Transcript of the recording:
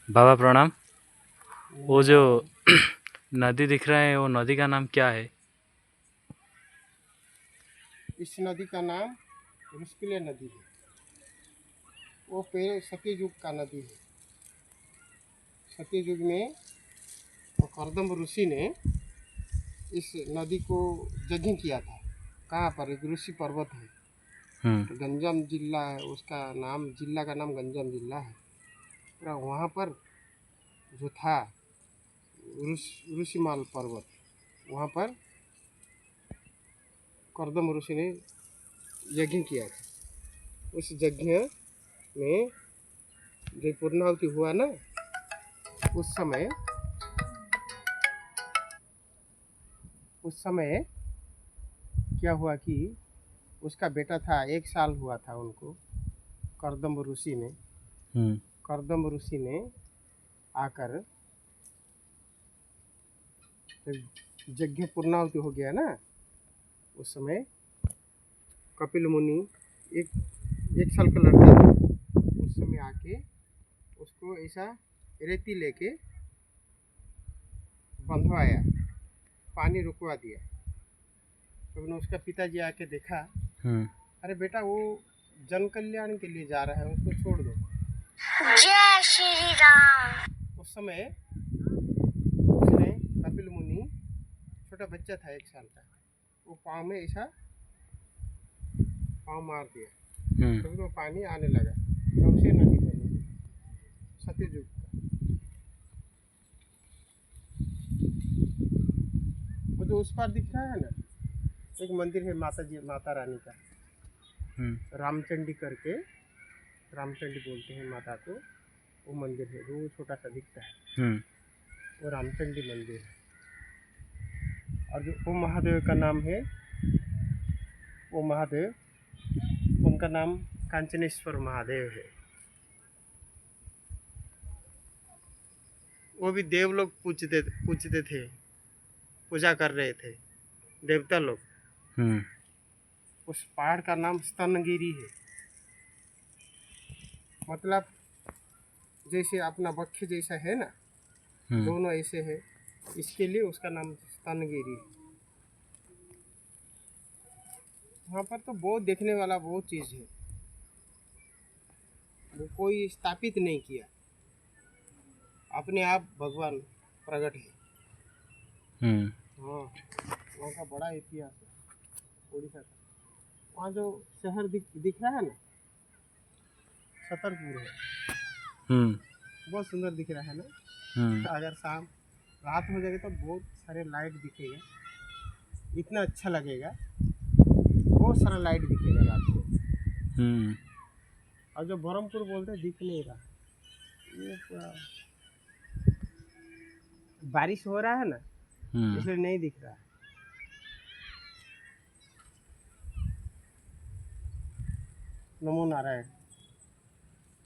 बाबा प्रणाम। वो जो नमस्कार। नदी दिख रहा है वो नदी का नाम क्या है? इस नदी का नाम रुस्किले नदी है। वो पहले सत्ययुग का नदी है। सत्ययुग में करदम ऋषि ने इस नदी को जगिंग किया था। कहाँ पर? एक ऋषि पर्वत है, हम्म। गंजम जिला है उसका नाम, जिला का नाम गंजम जिला है। पूरा वहाँ पर जो था ऋषिमाल पर्वत, वहाँ पर करदम ऋषि ने यज्ञ किया था। उस यज्ञ में जब पूर्णाहुति हुआ ना, उस समय क्या हुआ कि उसका बेटा था, 1 साल हुआ था उनको। करदम ऋषि ने हम्म। करदम ऋषि ने आकर, जब यज्ञ पूर्णाहुति हो गया ना, उस समय कपिल मुनि, एक 1 साल का लड़का था, उस समय आके उसको ऐसा रेती लेके बंधवाया, पानी रुकवा दिया। तो उसका पिताजी आके देखा, हम्म। अरे बेटा, वो जन कल्याण के लिए जा रहा है, उसको छोड़ दो। जय श्री राम। उस समय उसने, कपिल मुनि, छोटा बच्चा था 1 साल का, वो पाँव में ऐसा पाँव मार दिया, तो वो पानी आने लगा। तब से नदी बनी, सत्ययुग का। वो जो उस पार दिख रहा है ना, एक मंदिर है माता जी, माता रानी का, रामचंडी करके, रामचंडी बोलते हैं माता को। वो मंदिर है, वो छोटा सा दिखता है, वो रामचंडी मंदिर है। और जो वो महादेव का नाम है, वो महादेव, उनका नाम कांचनेश्वर महादेव है। वो भी देव लोग पूजते थे, पूजा कर रहे थे, देवता लोग। उस पहाड़ का नाम स्तनगिरी है। मतलब जैसे अपना वक्ष जैसा है ना, दोनों ऐसे है, इसके लिए उसका नाम स्तनगिरी है। वहाँ पर तो बहुत देखने वाला बहुत चीज़ है, वो कोई स्थापित नहीं किया, अपने आप भगवान प्रकट है। हाँ, वहाँ का बड़ा इतिहास है उड़ीसा का। वहाँ जो शहर दिख रहा है ना, छतरपुर है, बहुत सुंदर दिख रहा है ना। अगर शाम रात हो जाएगी तो बहुत सारे लाइट दिखेगा, इतना अच्छा लगेगा, बहुत सारा लाइट दिखेगा रात को। और जो बरहमपुर बोलते हैं, दिख नहीं रहा, ये पूरा बारिश हो रहा है ना, इसलिए नहीं दिख रहा है। नमो नारायण।